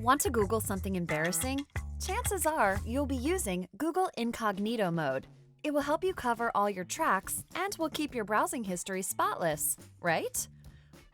Want to Google something embarrassing? Chances are you'll be using Google Incognito mode. It will help you cover all your tracks and will keep your browsing history spotless, right?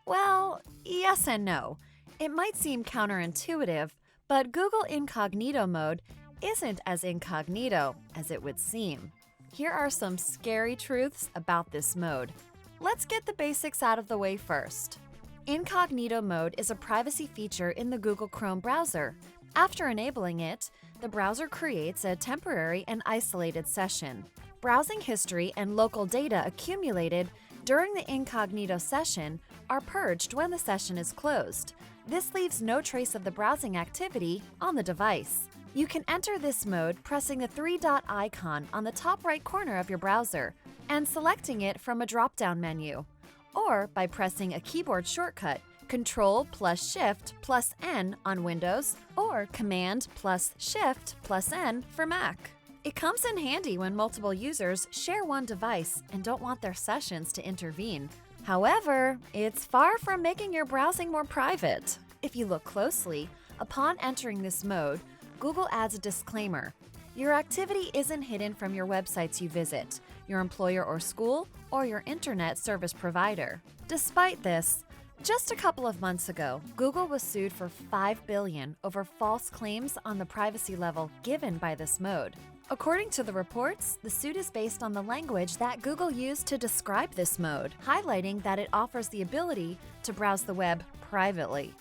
Well, yes and no. It might seem counterintuitive, but Google Incognito mode isn't as incognito as it would seem. Here are some scary truths about this mode. Let's get the basics out of the way first. Incognito mode is a privacy feature in the Google Chrome browser. After enabling it, the browser creates a temporary and isolated session. Browsing history and local data accumulated during the incognito session are purged when the session is closed. This leaves no trace of the browsing activity on the device. You can enter this mode pressing the three-dot icon on the top right corner of your browser and selecting it from a drop-down menu, or by pressing a keyboard shortcut, Ctrl+Shift+N on Windows or Command+Shift+N for Mac. It comes in handy when multiple users share one device and don't want their sessions to intervene. However, it's far from making your browsing more private. If you look closely, upon entering this mode, Google adds a disclaimer. Your activity isn't hidden from your websites you visit, your employer or school, or your internet service provider. Despite this, just a couple of months ago, Google was sued for $5 billion over false claims on the privacy level given by this mode. According to the reports, the suit is based on the language that Google used to describe this mode, highlighting that it offers the ability to browse the web privately.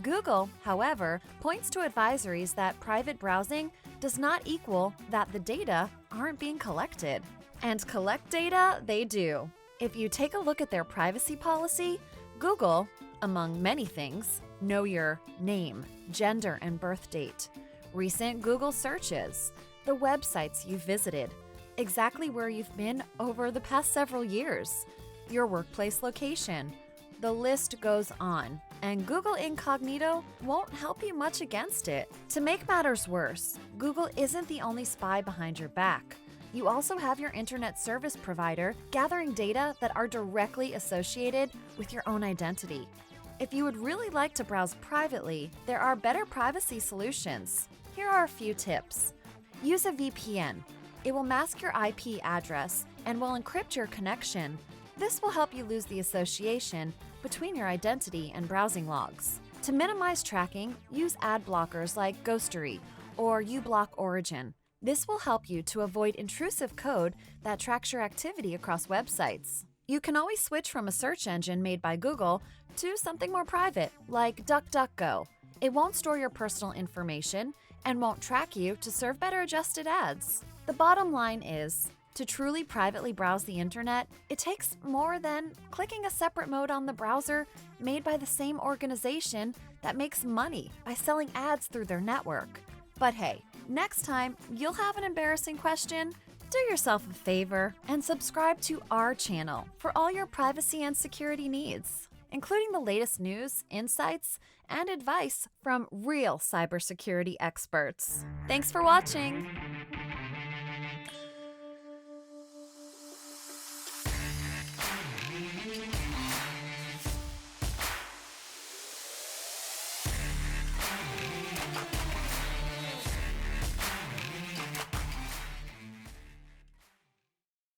Google, however, points to advisories that private browsing does not equal that the data aren't being collected. And collect data they do. If you take a look at their privacy policy, Google, among many things, know your name, gender and birth date, recent Google searches, the websites you've visited, exactly where you've been over the past several years, your workplace location. The list goes on, and Google Incognito won't help you much against it. To make matters worse, Google isn't the only spy behind your back. You also have your internet service provider gathering data that are directly associated with your own identity. If you would really like to browse privately, there are better privacy solutions. Here are a few tips. Use a VPN. It will mask your IP address and will encrypt your connection. This will help you lose the association between your identity and browsing logs. To minimize tracking, use ad blockers like Ghostery or uBlock Origin. This will help you to avoid intrusive code that tracks your activity across websites. You can always switch from a search engine made by Google to something more private, like DuckDuckGo. It won't store your personal information and won't track you to serve better adjusted ads. The bottom line is, to truly privately browse the internet, it takes more than clicking a separate mode on the browser made by the same organization that makes money by selling ads through their network. But hey, next time you'll have an embarrassing question, do yourself a favor and subscribe to our channel for all your privacy and security needs, including the latest news, insights, and advice from real cybersecurity experts. Thanks for watching!